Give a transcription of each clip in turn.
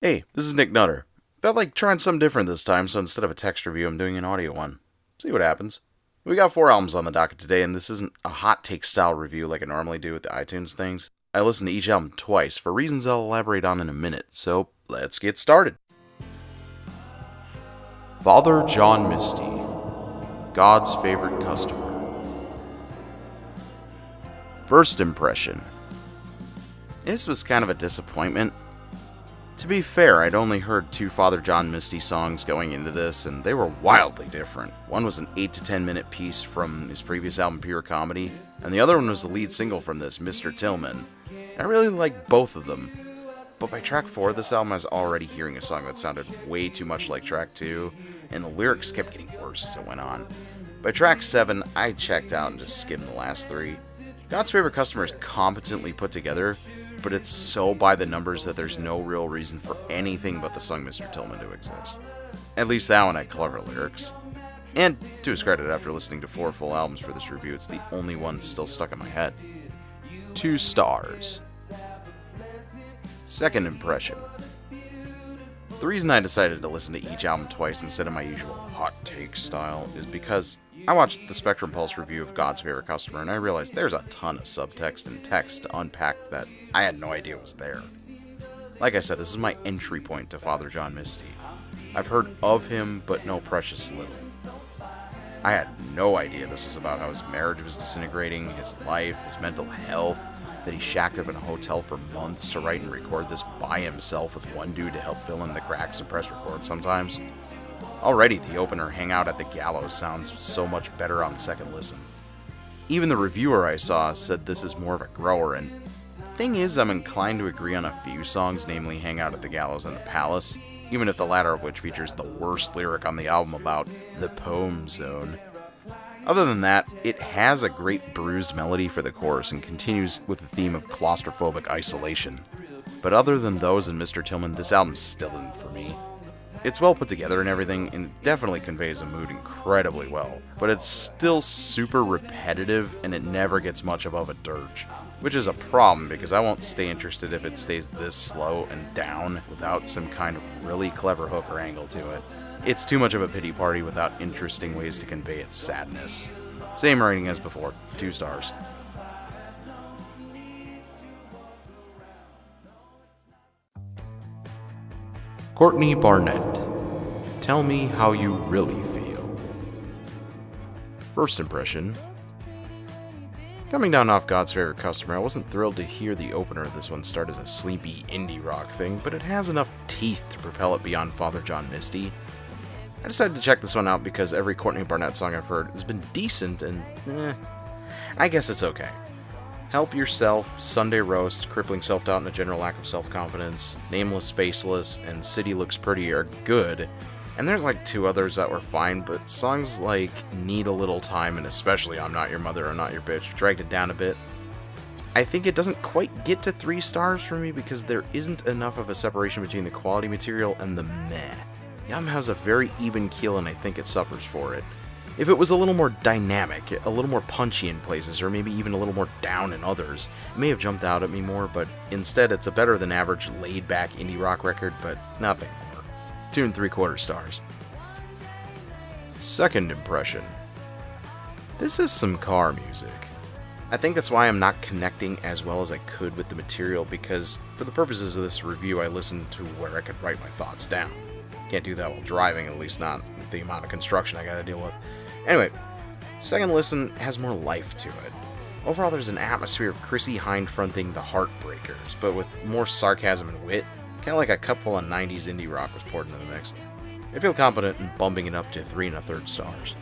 Hey, this is Nick Nutter. Felt like trying something different this time, so instead of a text review, I'm doing an audio one. See what happens. We got 4 albums on the docket today, and this isn't a hot take style review like I normally do with the iTunes things. I listened to each album twice, for reasons I'll elaborate on in a minute, so let's get started. Father John Misty, God's favorite customer. First impression. This was kind of a disappointment. To be fair, I'd only heard 2 Father John Misty songs going into this, and they were wildly different. One was an 8 to 10 minute piece from his previous album, Pure Comedy, and the other one was the lead single from this, Mr. Tillman. I really liked both of them, but by track 4 of this album, I was already hearing a song that sounded way too much like track 2, and the lyrics kept getting worse as it went on. By track 7, I checked out and just skimmed the last 3. God's Favorite Customer is competently put together, but it's so by the numbers that there's no real reason for anything but the song Mr. Tillman to exist. At least that one had clever lyrics. And to his credit, after listening to 4 full albums for this review, it's the only one still stuck in my head. 2 stars. Second impression. The reason I decided to listen to each album twice instead of my usual hot take style is because I watched the Spectrum Pulse review of God's Favorite Customer, and I realized there's a ton of subtext and text to unpack that I had no idea was there. Like I said, this is my entry point to Father John Misty. I've heard of him, but know precious little. I had no idea this was about how his marriage was disintegrating, his life, his mental health, that he shacked up in a hotel for months to write and record this by himself with one dude to help fill in the cracks and press record sometimes. Already, the opener, Hang Out at the Gallows, sounds so much better on the second listen. Even the reviewer I saw said this is more of a grower, and thing is, I'm inclined to agree on a few songs, namely Hang Out at the Gallows and The Palace, even if the latter of which features the worst lyric on the album about the poem zone. Other than that, it has a great bruised melody for the chorus and continues with the theme of claustrophobic isolation. But other than those and Mr. Tillman, this album still isn't for me. It's well put together and everything, and it definitely conveys a mood incredibly well, but it's still super repetitive and it never gets much above a dirge. Which is a problem, because I won't stay interested if it stays this slow and down without some kind of really clever hook or angle to it. It's too much of a pity party without interesting ways to convey its sadness. Same rating as before, 2 stars. Courtney Barnett, Tell Me How You Really Feel. First impression. Coming down off God's Favorite Customer, I wasn't thrilled to hear the opener of this one start as a sleepy indie rock thing, but it has enough teeth to propel it beyond Father John Misty. I decided to check this one out because every Courtney Barnett song I've heard has been decent and, I guess it's okay. Help Yourself, Sunday Roast, Crippling Self-Doubt and a General Lack of Self-Confidence, Nameless Faceless, and City Looks Pretty are good, and there's like 2 others that were fine, but songs like Need a Little Time and especially I'm Not Your Mother or Not Your Bitch dragged it down a bit. I think it doesn't quite get to 3 stars for me because there isn't enough of a separation between the quality material and the meh. The album has a very even keel and I think it suffers for it. If it was a little more dynamic, a little more punchy in places, or maybe even a little more down in others, it may have jumped out at me more, but instead it's a better than average laid-back indie rock record, but nothing more. 2 3/4 stars. Second impression. This is some car music. I think that's why I'm not connecting as well as I could with the material, because for the purposes of this review I listened to where I could write my thoughts down. Can't do that while driving, at least not with the amount of construction I gotta deal with. Anyway, second listen has more life to it. Overall, there's an atmosphere of Chrissy Hynde fronting the Heartbreakers, but with more sarcasm and wit, kind of like a cupful of 90s indie rock was poured into the mix. I feel confident in bumping it up to 3 1/3 stars.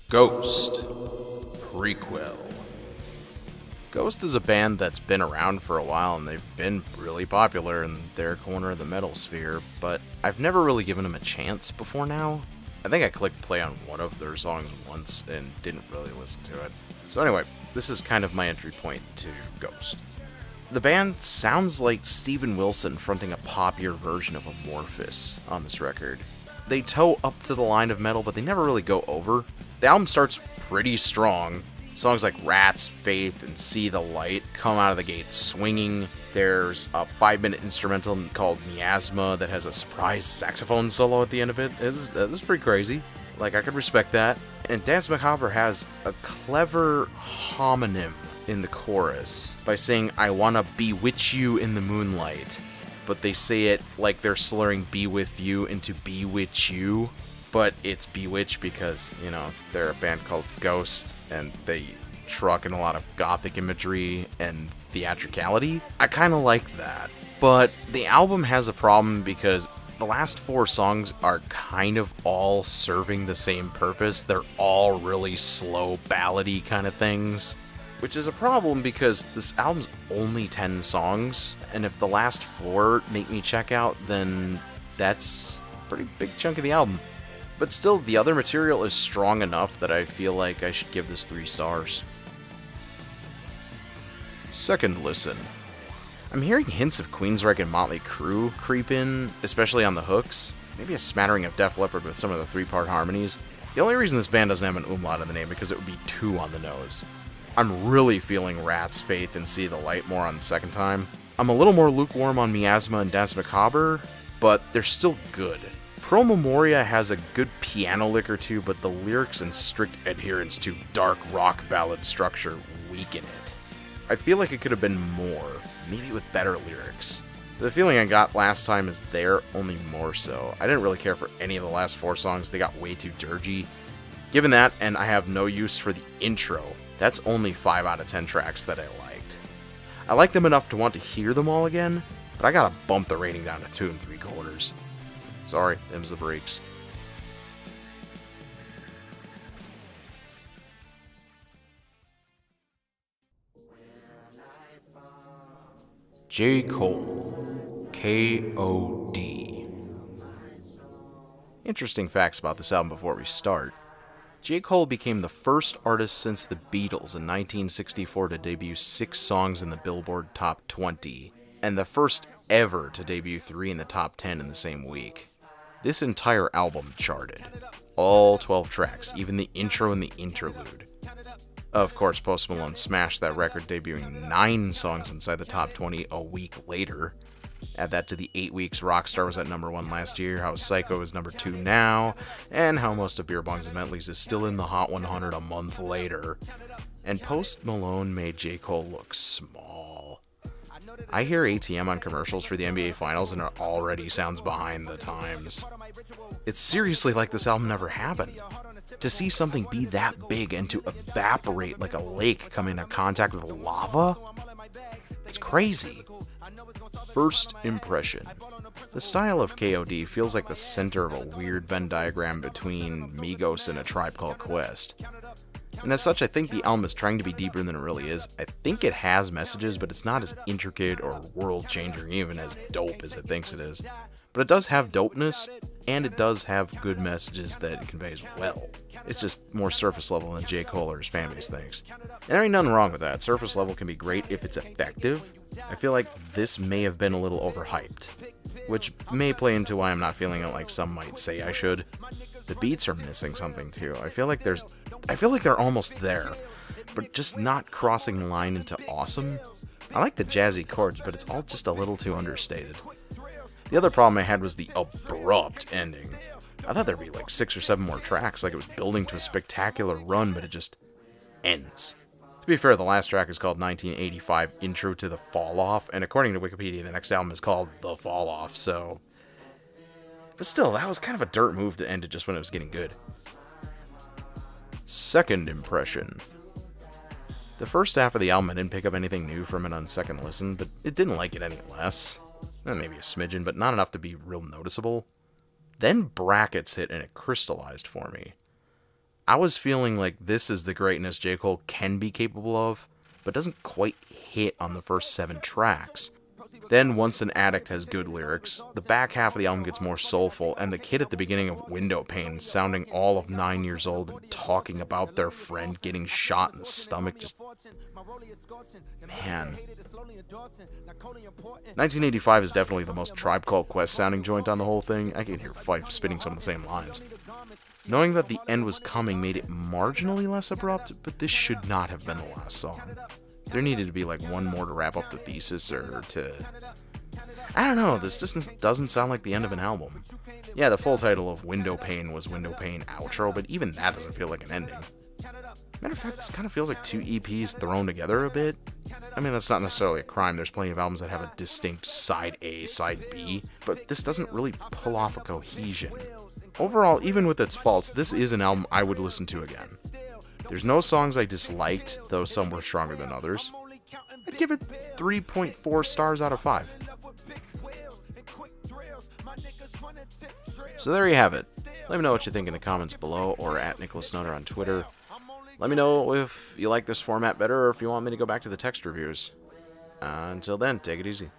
Ghost Prequel. Ghost is a band that's been around for a while and they've been really popular in their corner of the metal sphere, but I've never really given them a chance before now. I think I clicked play on one of their songs once and didn't really listen to it. So anyway, this is kind of my entry point to Ghost. The band sounds like Steven Wilson fronting a poppier version of Amorphous on this record. They toe up to the line of metal, but they never really go over. The album starts pretty strong, Songs like Rats, Faith, and See the Light come out of the gate swinging. There's a 5-minute instrumental called Miasma that has a surprise saxophone solo at the end of it. It's pretty crazy. Like, I could respect that. And Dance Macabre has a clever homonym in the chorus by saying, I wanna bewitch you in the moonlight. But they say it like they're slurring be with you into bewitch you. But it's bewitch because, you know, they're a band called Ghost and they truck in a lot of gothic imagery and theatricality. I kind of like that. But the album has a problem because the last 4 songs are kind of all serving the same purpose. They're all really slow, ballady kind of things. Which is a problem because this album's only 10 songs. And if the last 4 make me check out, then that's a pretty big chunk of the album. But still, the other material is strong enough that I feel like I should give this 3 stars. Second listen. I'm hearing hints of Queensryche and Motley Crue creep in, especially on the hooks. Maybe a smattering of Def Leppard with some of the 3-part harmonies. The only reason this band doesn't have an umlaut in the name because it would be too on the nose. I'm really feeling Rats, Faith, and See the Light more on the second time. I'm a little more lukewarm on Miasma and Dance Macabre, but they're still good. Pro Memoria has a good piano lick or two, but the lyrics and strict adherence to dark rock ballad structure weaken it. I feel like it could have been more, maybe with better lyrics. The feeling I got last time is there, only more so. I didn't really care for any of the last 4 songs, they got way too dirgy. Given that, and I have no use for the intro, that's only 5 out of 10 tracks that I liked. I like them enough to want to hear them all again, but I gotta bump the rating down to 2 3/4. Sorry, them's the breaks. J. Cole, K.O.D. Interesting facts about this album before we start. J. Cole became the first artist since the Beatles in 1964 to debut 6 songs in the Billboard Top 20, and the first ever to debut 3 in the top 10 in the same week. This entire album charted. All 12 tracks, even the intro and the interlude. Of course, Post Malone smashed that record, debuting 9 songs inside the top 20 a week later. Add that to the 8 weeks Rockstar was at number 1 last year, how Psycho is number 2 now, and how most of Beer Bongs and Bentleys is still in the Hot 100 a month later. And Post Malone made J. Cole look small. I hear ATM on commercials for the NBA Finals and it already sounds behind the times. It's seriously like this album never happened. To see something be that big and to evaporate like a lake coming into contact with lava? It's crazy. First impression. The style of KOD feels like the center of a weird Venn diagram between Migos and A Tribe Called Quest. And as such, I think the album is trying to be deeper than it really is. I think it has messages, but it's not as intricate or world-changing, even as dope as it thinks it is. But it does have dopeness, and it does have good messages that it conveys well. It's just more surface level than J. Cole or his fanbase thinks. And there ain't nothing wrong with that. Surface level can be great if it's effective. I feel like this may have been a little overhyped, which may play into why I'm not feeling it like some might say I should. The beats are missing something too. I feel like they're almost there, but just not crossing the line into awesome. I like the jazzy chords, but it's all just a little too understated. The other problem I had was the abrupt ending. I thought there'd be like 6 or 7 more tracks, like it was building to a spectacular run, but it just ends. To be fair, the last track is called 1985 Intro to the Fall Off, and according to Wikipedia, the next album is called The Fall Off, so... But still, that was kind of a dirt move to end it just when it was getting good. Second impression. The first half of the album I didn't pick up anything new from it on second listen, but it didn't like it any less. Maybe a smidgen, but not enough to be real noticeable. Then Brackets hit and it crystallized for me. I was feeling like this is the greatness J. Cole can be capable of, but doesn't quite hit on the first 7 tracks. Then, Once an Addict has good lyrics, the back half of the album gets more soulful, and the kid at the beginning of Window Pane sounding all of 9 years old and talking about their friend getting shot in the stomach, just... Man. 1985 is definitely the most Tribe Called Quest sounding joint on the whole thing. I can hear Fife spitting some of the same lines. Knowing that the end was coming made it marginally less abrupt, but this should not have been the last song. There needed to be like one more to wrap up the thesis, or to... I don't know, this just doesn't sound like the end of an album. Yeah, the full title of Window Pane was Window Pane Outro, but even that doesn't feel like an ending. Matter of fact, this kind of feels like two EPs thrown together a bit. I mean, that's not necessarily a crime. There's plenty of albums that have a distinct side A, side B, but this doesn't really pull off a cohesion. Overall, even with its faults, this is an album I would listen to again. There's no songs I disliked, though some were stronger than others. I'd give it 3.4 stars out of 5. So there you have it. Let me know what you think in the comments below, or at Nicholas Nutter on Twitter. Let me know if you like this format better, or if you want me to go back to the text reviews. Until then, take it easy.